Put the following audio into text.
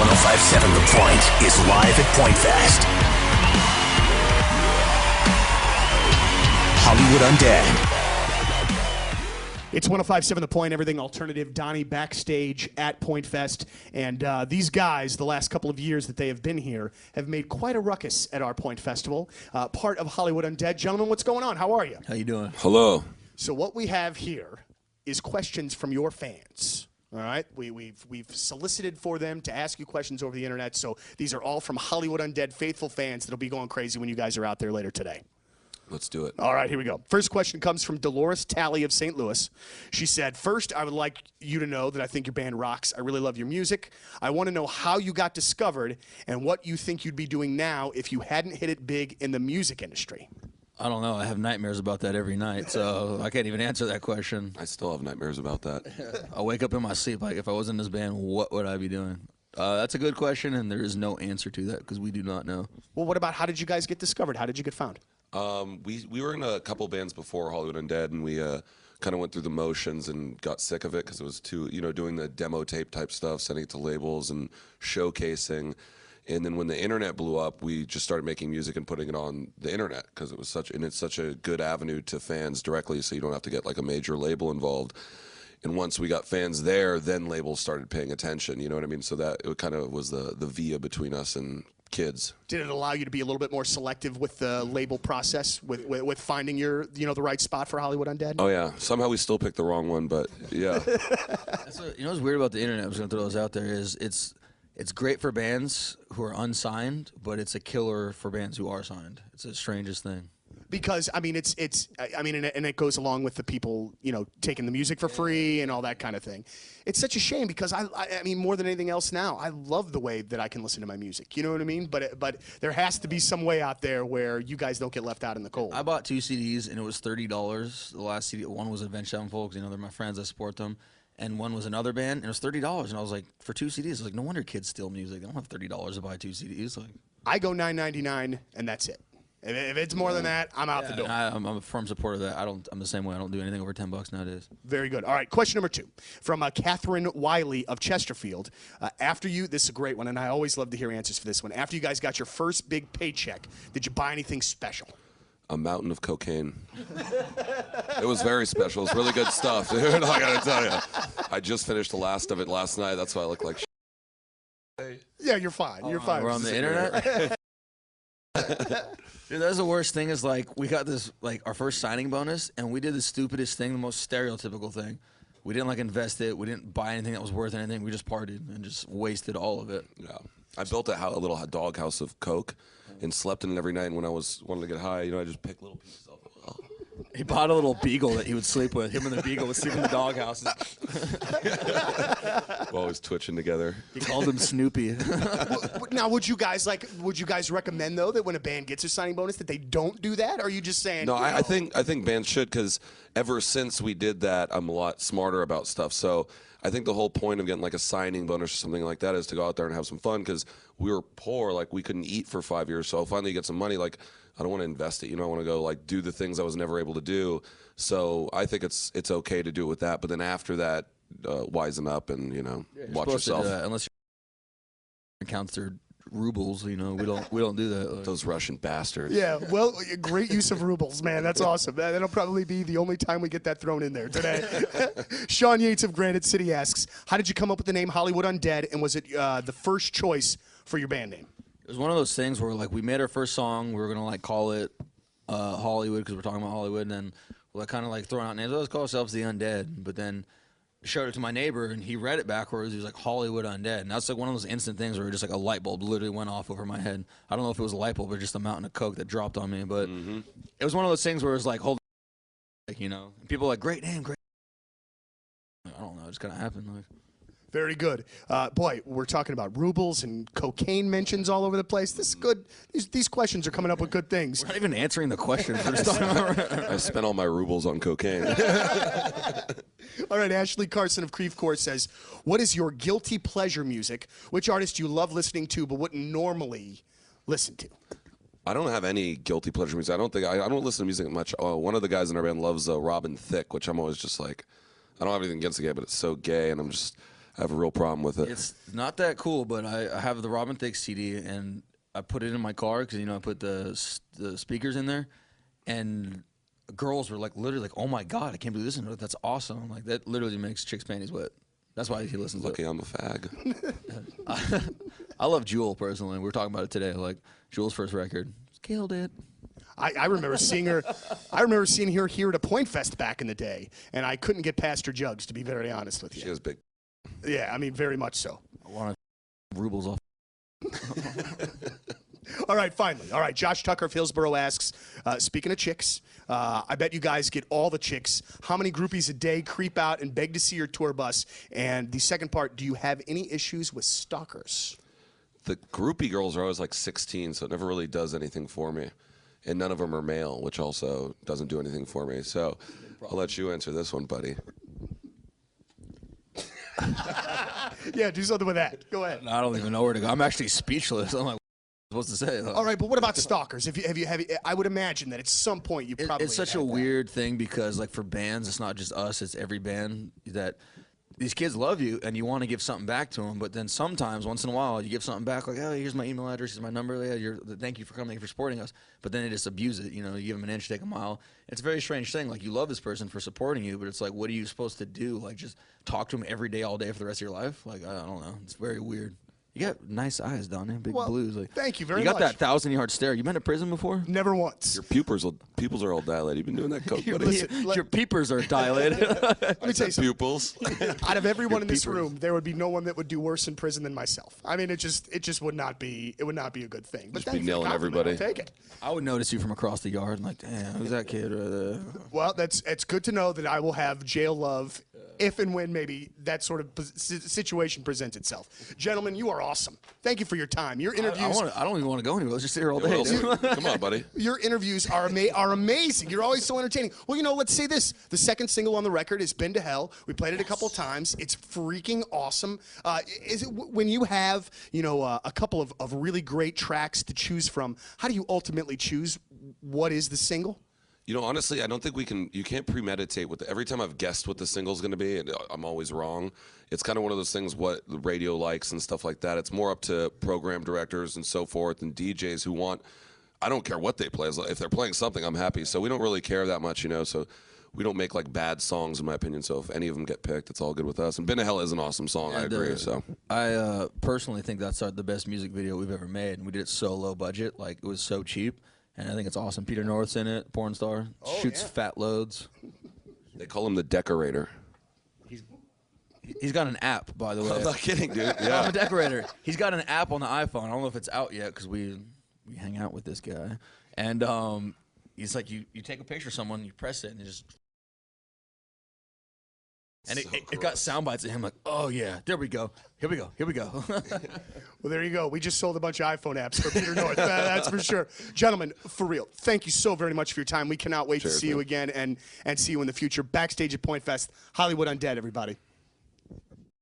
105.7 The Point is live at Point Fest. Hollywood Undead. It's 105.7 The Point, everything alternative. Donnie backstage at Point Fest. And these guys, the last couple of years that they have been here, have made quite a ruckus at our Point Festival. Part of Hollywood Undead. Gentlemen, what's going on? How are you? How you doing? Hello. So what we have here is questions from your fans. All right, we've solicited for them to ask you questions over the internet. So these are all from Hollywood Undead faithful fans that'll be going crazy when you guys are out there later today. Let's do it. All right, here we go. First question comes from Dolores Talley of St. Louis. She said, first, I would like you to know that I think your band rocks. I really love your music. I want to know how you got discovered and what you think you'd be doing now if you hadn't hit it big in the music industry. I don't know. I have nightmares about that every night, so I can't even answer that question. I still have nightmares about that. I wake up in my sleep like, if I wasn't in this band, what would I be doing? That's a good question, and there is no answer to that because we do not know. Well, what about how did you guys get discovered? How did you get found? We were in a couple bands before Hollywood Undead, and we kind of went through the motions and got sick of it because it was too, doing the demo tape type stuff, sending it to labels and showcasing. And then when the internet blew up, we just started making music and putting it on the internet because it's such a good avenue to fans directly, so you don't have to get like a major label involved. And once we got fans there, then labels started paying attention. You know what I mean? So that it kind of was the via between us and kids. Did it allow you to be a little bit more selective with the label process, with finding your, the right spot for Hollywood Undead? Oh yeah. Somehow we still picked the wrong one, but yeah. What's weird about the internet? I'm just gonna throw this out there. Is it's great for bands who are unsigned, but it's a killer for bands who are signed. It's the strangest thing. Because and it goes along with the people, taking the music for free and all that kind of thing. It's such a shame because I mean, more than anything else now, I love the way that I can listen to my music. You know what I mean? But there has to be some way out there where you guys don't get left out in the cold. I bought 2 CDs and it was $30. The last CD, one was Avenged Sevenfold, because they're my friends, I support them. And one was another band, and it was $30. And I was like, for 2 CDs, I was like, no wonder kids steal music. They don't have $30 to buy 2 CDs. Like, I go $9.99, and that's it. If it's more than that, I'm out the door. I'm a firm supporter of that. I'm the same way. I don't do anything over $10 nowadays. Very good. All right, question number 2 from Catherine Wiley of Chesterfield. This is a great one, and I always love to hear answers for this one. After you guys got your first big paycheck, did you buy anything special? A mountain of cocaine. It was very special. It was really good stuff, dude. I gotta tell you. I just finished the last of it last night. That's why I look like shit. Yeah, you're fine. You're fine. We're on the internet? Dude, that's the worst thing is, like, we got this, like, our first signing bonus, and we did the stupidest thing, the most stereotypical thing. We didn't, like, invest it. We didn't buy anything that was worth anything. We just partied and just wasted all of it. Yeah. I built a little dog house of coke and slept in it every night. And when I wanted to get high, I just picked little pieces off. He bought a little beagle that he would sleep with. Him and the beagle would sleep in the doghouse. We're always twitching together. He called him Snoopy. Now, would you guys recommend though that when a band gets a signing bonus that they don't do that? Or are you just saying? No, I think bands should, because ever since we did that, I'm a lot smarter about stuff. So I think the whole point of getting like a signing bonus or something like that is to go out there and have some fun, because we were poor, like we couldn't eat for 5 years. So finally get some money, like I don't want to invest it. I want to go like do the things I was never able to do. So I think it's okay to do it with that. But then after that, wisen up and watch yourself. Unless your accounts are rubles, we don't do that. Like. Those Russian bastards. Yeah, well, great use of rubles, man. That's awesome. That'll probably be the only time we get that thrown in there today. Sean Yates of Granite City asks, how did you come up with the name Hollywood Undead, and was it the first choice for your band name? It was one of those things where, like, we made our first song. We were gonna like call it Hollywood because we're talking about Hollywood, and then we're kind of like throwing out names. Let's call ourselves the Undead. But then showed it to my neighbor, and he read it backwards. He was like, Hollywood Undead. And that's like one of those instant things where just like a light bulb literally went off over my head. I don't know if it was a light bulb or just a mountain of coke that dropped on me, but it was one of those things where it was like, hold on, like, and people were like, great name, great. I don't know, it just kind of happened. Like. Very good. Boy, we're talking about rubles and cocaine mentions all over the place. This is good. These questions are coming up with good things. We're not even answering the question. I spent all my rubles on cocaine. All right, Ashley Carson of Creve Court says, what is your guilty pleasure music? Which artist you love listening to but wouldn't normally listen to? I don't have any guilty pleasure music. I don't listen to music much. One of the guys in our band loves Robin Thicke, which I'm always just like, I don't have anything against the guy, but it's so gay, and have a real problem with it. It's not that cool, but I have the Robin Thicke CD, and I put it in my car because, you know, I put the speakers in there, and girls were like literally like, "Oh my God, I can't believe this! That's awesome!" Like that literally makes chicks' panties wet. That's why he listens. Lucky to it. I'm a fag. I love Jewel personally. We were talking about it today. Like Jewel's first record, killed it. I remember seeing her. I remember seeing her here at a Point Fest back in the day, and I couldn't get past her jugs, to be very honest with you. She has big. Yeah, I mean, very much so. I want to rubles off. All right, finally. All right, Josh Tucker of Hillsborough asks, speaking of chicks, I bet you guys get all the chicks. How many groupies a day creep out and beg to see your tour bus? And the second part, do you have any issues with stalkers? The groupie girls are always like 16, so it never really does anything for me. And none of them are male, which also doesn't do anything for me. So I'll let you answer this one, buddy. Yeah, do something with that. Go ahead. I don't even know where to go. I'm actually speechless. I'm like, what supposed to say? All right, but what about stalkers? Have you, I would imagine that at some point you probably. It's such a weird thing because, like, for bands, it's not just us; it's every band that these kids love you and you want to give something back to them. But then sometimes, once in a while, you give something back, like, "Oh, here's my email address, here's my number. Yeah, thank you for coming, for supporting us." But then they just abuse it. You know, you give them an inch, take a mile. It's a very strange thing. Like, you love this person for supporting you, but it's like, what are you supposed to do? Like, just talk to them every day, all day for the rest of your life? Like, I don't know. It's very weird. You got nice eyes, Donnie. Big blues. Like, thank you very much. You got that 1,000-yard stare. You been to prison before? Never once. Your pupils are all dilated. You've been doing that coke, buddy. Your peepers are dilated. Let me tell you something. Pupils. Out of everyone in this peepers. room, there would be no one that would do worse in prison than myself. I mean, it just would not be. It would not be a good thing. But Just thank be you for the nailing compliment. everybody. I'll take it. I would notice you from across the yard and like, damn, who's that kid right there? Well, it's good to know that I will have jail love if and when maybe that sort of situation presents itself. Gentlemen, you are awesome. Thank you for your time. Your interviews. I don't even want to go anywhere. Let's just sit here all What day. else? dude. Come on, buddy. Your interviews are amazing. You're always so entertaining. Well, you know, let's say this. The second single on the record is Been to Hell. We played it a couple times. It's freaking awesome. Is it when you have, you know, a couple of really great tracks to choose from, how do you ultimately choose what is the single? You know, honestly, I don't think you can't premeditate with every time I've guessed what the single's going to be, and I'm always wrong. It's kind of one of those things what the radio likes and stuff like that. It's more up to program directors and so forth and DJs who want, I don't care what they play. If they're playing something, I'm happy. So we don't really care that much, you know, so we don't make like bad songs in my opinion. So if any of them get picked, it's all good with us. And Been to Hell is an awesome song, I agree. So I personally think that's the best music video we've ever made, and we did it so low budget, like it was so cheap. And I think it's awesome. Peter North's in it, porn star. Shoots fat loads. they call him the decorator. He's got an app, by the way. I'm not kidding, dude. I'm Yeah. a decorator. He's got an app on the iPhone. I don't know if it's out yet because we hang out with this guy. And he's like, you take a picture of someone, you press it, and it just... And it got sound bites of him like, oh, yeah, there we go. Here we go. Here we go. Well, there you go. We just sold a bunch of iPhone apps for Peter North. That's for sure. Gentlemen, for real, thank you so very much for your time. We cannot wait to see you again and see you in the future. Backstage at Point Fest, Hollywood Undead, everybody.